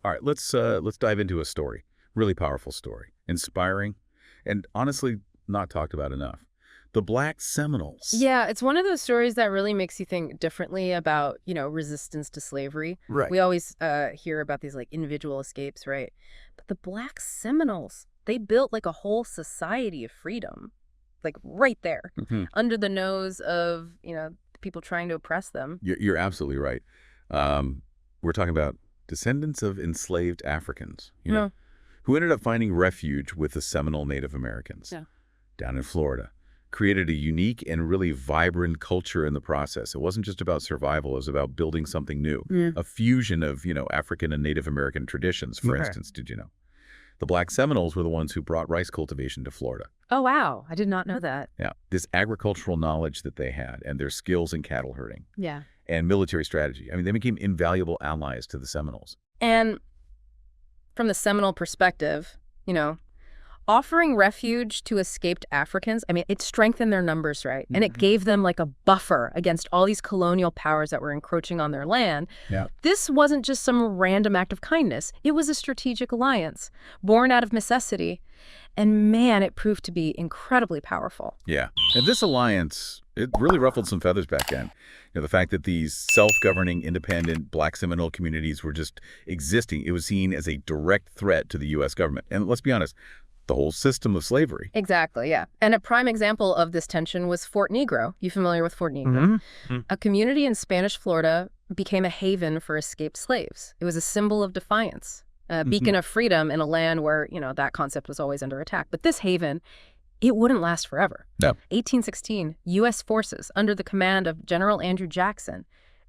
All right, let's dive into a story. Really powerful story. Inspiring, and honestly, not talked about enough. The Black Seminoles. Yeah, it's one of those stories that really makes you think differently about, resistance to slavery. Right. We always hear about these like individual escapes, right? But the Black Seminoles, they built like a whole society of freedom, like right there, Hmm. under the nose of, people trying to oppress them. You're absolutely right. We're talking about descendants of enslaved Africans, Yeah. who ended up finding refuge with the Seminole Native Americans Yeah. down in Florida. Created a unique and really vibrant culture in the process. It wasn't just about survival, it was about building something new. Yeah. A fusion of, African and Native American traditions, for Okay. instance, did you know? The Black Seminoles were the ones who brought rice cultivation to Florida. Oh, wow. I did not know that. Yeah, this agricultural knowledge that they had and their skills in cattle herding Yeah. and military strategy. I mean, they became invaluable allies to the Seminoles. And from the Seminole perspective, offering refuge to escaped Africans, it strengthened their numbers, right? And it gave them like a buffer against all these colonial powers that were encroaching on their land. Yeah. This wasn't just some random act of kindness. It was a strategic alliance born out of necessity. And man, it proved to be incredibly powerful. Yeah, and this alliance, it really ruffled some feathers back then. The fact that these self-governing, independent Black Seminole communities were just existing, it was seen as a direct threat to the U.S. government. And let's be honest, the whole system of slavery. Exactly, yeah. And a prime example of this tension was Fort Negro. You familiar with Fort Negro? Mm-hmm. A community in Spanish Florida became a haven for escaped slaves. It was a symbol of defiance, a beacon of freedom in a land where, that concept was always under attack. But this haven, it wouldn't last forever. No. 1816, U.S. forces under the command of General Andrew Jackson,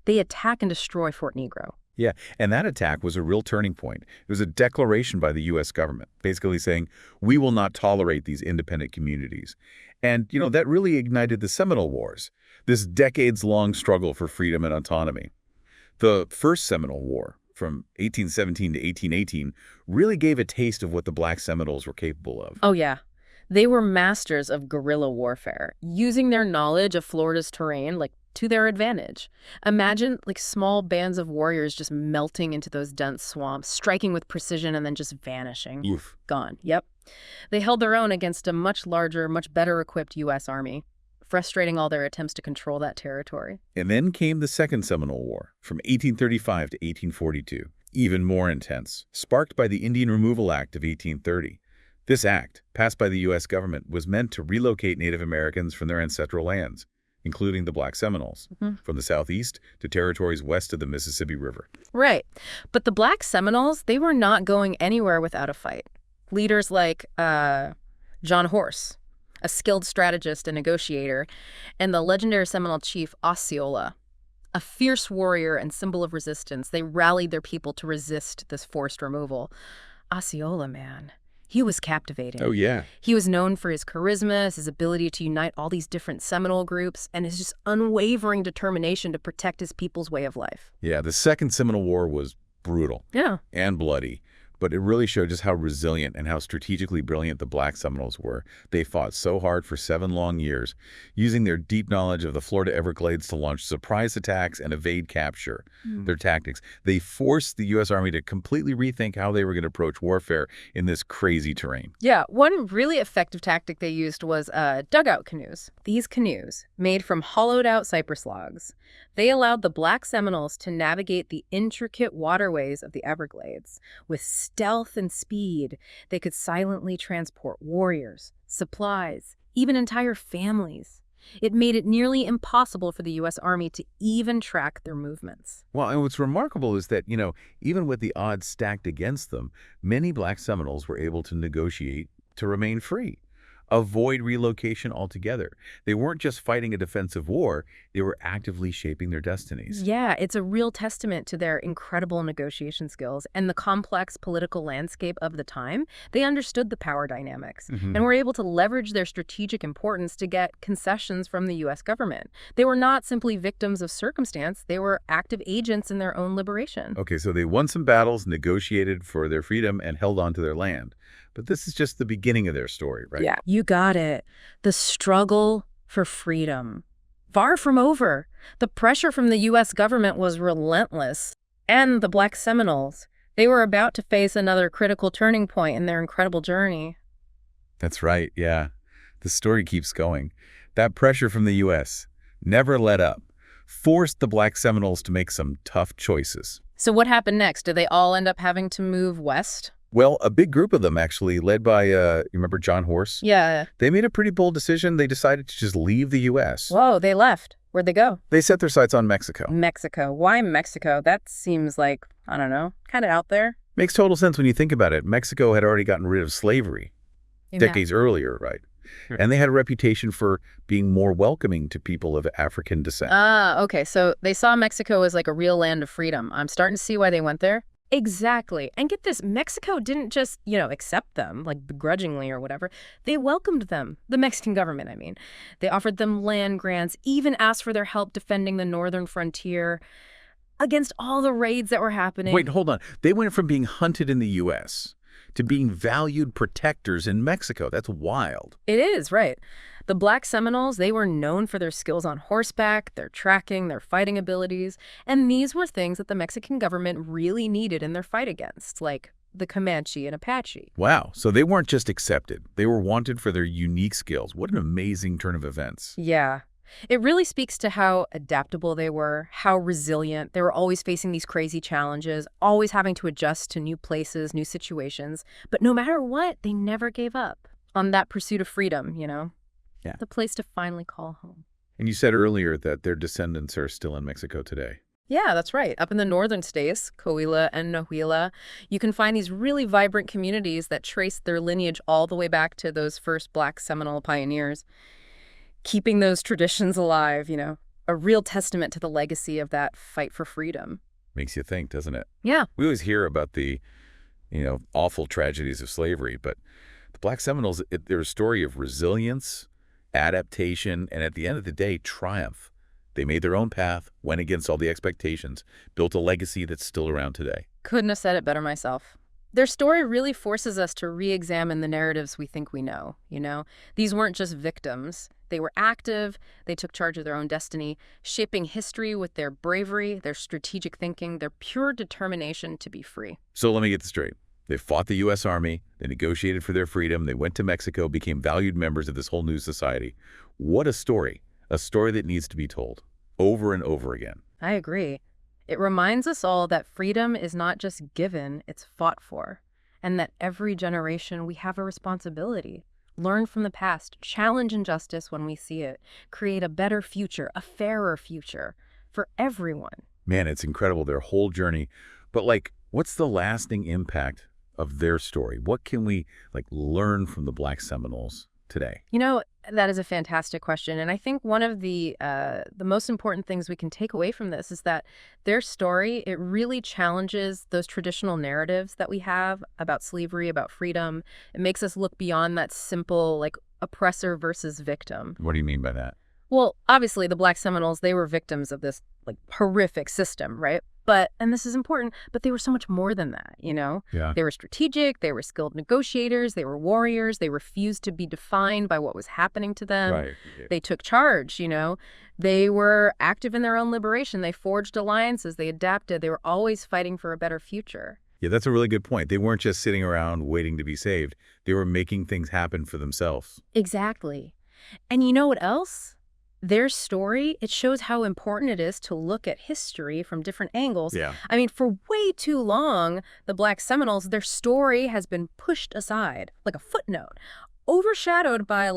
they attack and destroy Fort Negro. Yeah, and that attack was a real turning point. It was a declaration by the U.S. government, basically saying, we will not tolerate these independent communities. And, that really ignited the Seminole Wars, this decades-long struggle for freedom and autonomy. The First Seminole War, from 1817 to 1818, really gave a taste of what the Black Seminoles were capable of. Oh, yeah. They were masters of guerrilla warfare, using their knowledge of Florida's terrain, to their advantage. Imagine, small bands of warriors just melting into those dense swamps, striking with precision and then just vanishing. Oof. Gone. Yep. They held their own against a much larger, much better equipped U.S. Army, frustrating all their attempts to control that territory. And then came the Second Seminole War, from 1835 to 1842, even more intense, sparked by the Indian Removal Act of 1830. This act, passed by the U.S. government, was meant to relocate Native Americans from their ancestral lands, including the Black Seminoles, from the southeast to territories west of the Mississippi River. Right. But the Black Seminoles, they were not going anywhere without a fight. Leaders like John Horse, a skilled strategist and negotiator, and the legendary Seminole chief Osceola, a fierce warrior and symbol of resistance. They rallied their people to resist this forced removal. Osceola, man. He was captivating. Oh, yeah. He was known for his charisma, his ability to unite all these different Seminole groups, and his just unwavering determination to protect his people's way of life. Yeah, the Second Seminole War was brutal and bloody, but it really showed just how resilient and how strategically brilliant the Black Seminoles were. They fought so hard for 7 long years, using their deep knowledge of the Florida Everglades to launch surprise attacks and evade capture. Their tactics. They forced the U.S. Army to completely rethink how they were going to approach warfare in this crazy terrain. Yeah, one really effective tactic they used was dugout canoes. These canoes, made from hollowed-out cypress logs, they allowed the Black Seminoles to navigate the intricate waterways of the Everglades. With stealth and speed, they could silently transport warriors, supplies, even entire families. It made it nearly impossible for the U.S. Army to even track their movements. Well, and what's remarkable is that, even with the odds stacked against them, many Black Seminoles were able to negotiate to remain free, avoid relocation altogether. They weren't just fighting a defensive war, they were actively shaping their destinies. Yeah, it's a real testament to their incredible negotiation skills and the complex political landscape of the time. They understood the power dynamics and were able to leverage their strategic importance to get concessions from the U.S. government. They were not simply victims of circumstance, they were active agents in their own liberation. Okay, so they won some battles, negotiated for their freedom, and held on to their land. But this is just the beginning of their story, right? Yeah, you got it. The struggle for freedom. Far from over. The pressure from the U.S. government was relentless. And the Black Seminoles, They were about to face another critical turning point in their incredible journey. That's right, yeah. The story keeps going. That pressure from the U.S. never let up, forced the Black Seminoles to make some tough choices. So what happened next? Did they all end up having to move west? Well, a big group of them, actually, led by, you remember John Horse? Yeah. They made a pretty bold decision. They decided to just leave the U.S. Whoa, they left. Where'd they go? They set their sights on Mexico. Mexico. Why Mexico? That seems like, I don't know, kind of out there. Makes total sense when you think about it. Mexico had already gotten rid of slavery decades earlier, right? And they had a reputation for being more welcoming to people of African descent. Okay. So they saw Mexico as like a real land of freedom. I'm starting to see why they went there. Exactly. And get this, Mexico didn't just, accept them, like begrudgingly or whatever. They welcomed them, the Mexican government, I mean. They offered them land grants, even asked for their help defending the northern frontier against all the raids that were happening. Wait, hold on. They went from being hunted in the U.S. to being valued protectors in Mexico. That's wild. It is, right. The Black Seminoles, they were known for their skills on horseback, their tracking, their fighting abilities, and these were things that the Mexican government really needed in their fight against, like the Comanche and Apache. Wow. So they weren't just accepted. They were wanted for their unique skills. What an amazing turn of events. Yeah. It really speaks to how adaptable they were, how resilient. They were always facing these crazy challenges, always having to adjust to new places, new situations. But no matter what, they never gave up on that pursuit of freedom, Yeah. The place to finally call home. And you said earlier that their descendants are still in Mexico today. Yeah, that's right. Up in the northern states, Coahuila and Nahuila, you can find these really vibrant communities that trace their lineage all the way back to those first Black Seminole pioneers. Keeping those traditions alive, a real testament to the legacy of that fight for freedom. Makes you think, doesn't it? Yeah. We always hear about the, awful tragedies of slavery, but the Black Seminoles, they're a story of resilience, adaptation, and at the end of the day, triumph. They made their own path, went against all the expectations, built a legacy that's still around today. Couldn't have said it better myself. Their story really forces us to re-examine the narratives we think we know, These weren't just victims. They were active, they took charge of their own destiny, shaping history with their bravery, their strategic thinking, their pure determination to be free. So let me get this straight. They fought the U.S. Army, they negotiated for their freedom, they went to Mexico, became valued members of this whole new society. What a story that needs to be told over and over again. I agree. It reminds us all that freedom is not just given, it's fought for, and that every generation we have a responsibility. Learn from the past, challenge injustice when we see it, create a better future, a fairer future for everyone. Man, it's incredible, their whole journey. But what's the lasting impact of their story? What can we learn from the Black Seminoles today? That is a fantastic question. And I think one of the most important things we can take away from this is that their story, it really challenges those traditional narratives that we have about slavery, about freedom. It makes us look beyond that simple, oppressor versus victim. What do you mean by that? Well, obviously, the Black Seminoles, they were victims of this horrific system, right? But, and this is important, but they were so much more than that, Yeah. They were strategic, they were skilled negotiators, they were warriors, they refused to be defined by what was happening to them. Right. Yeah. They took charge, They were active in their own liberation. They forged alliances, they adapted, they were always fighting for a better future. Yeah, that's a really good point. They weren't just sitting around waiting to be saved. They were making things happen for themselves. Exactly. And you know what else? Their story, it shows how important it is to look at history from different angles. Yeah. I mean, for way too long, the Black Seminoles, their story has been pushed aside, like a footnote, overshadowed by,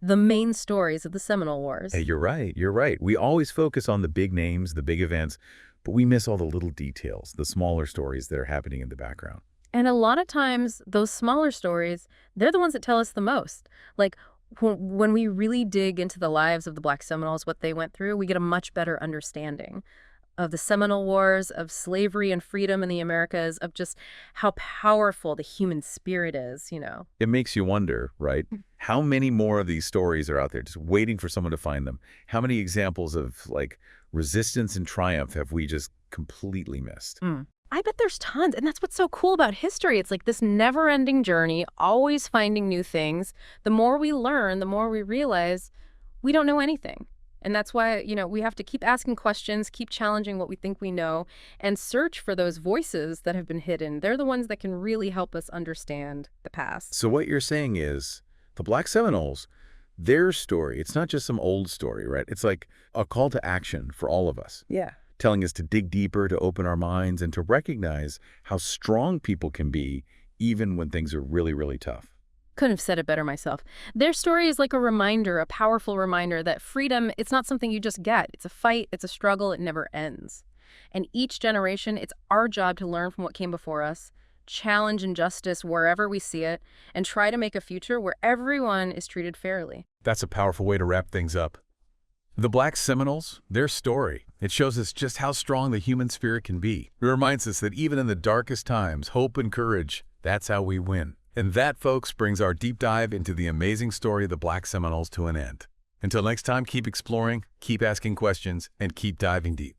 the main stories of the Seminole Wars. Hey, you're right. We always focus on the big names, the big events, but we miss all the little details, the smaller stories that are happening in the background. And a lot of times, those smaller stories, they're the ones that tell us the most. When we really dig into the lives of the Black Seminoles, what they went through, we get a much better understanding of the Seminole Wars, of slavery and freedom in the Americas, of just how powerful the human spirit is, It makes you wonder, right? How many more of these stories are out there just waiting for someone to find them? How many examples of resistance and triumph have we just completely missed? I bet there's tons. And that's what's so cool about history. It's this never-ending journey, always finding new things. The more we learn, the more we realize we don't know anything. And that's why, we have to keep asking questions, keep challenging what we think we know, and search for those voices that have been hidden. They're the ones that can really help us understand the past. So what you're saying is the Black Seminoles, their story, it's not just some old story, right? It's like a call to action for all of us. Yeah. Telling us to dig deeper, to open our minds, and to recognize how strong people can be even when things are really, really tough. Couldn't have said it better myself. Their story is like a reminder, a powerful reminder that freedom, it's not something you just get. It's a fight, it's a struggle, it never ends. And each generation, it's our job to learn from what came before us, challenge injustice wherever we see it, and try to make a future where everyone is treated fairly. That's a powerful way to wrap things up. The Black Seminoles, their story, it shows us just how strong the human spirit can be. It reminds us that even in the darkest times, hope and courage, that's how we win. And that, folks, brings our deep dive into the amazing story of the Black Seminoles to an end. Until next time, keep exploring, keep asking questions, and keep diving deep.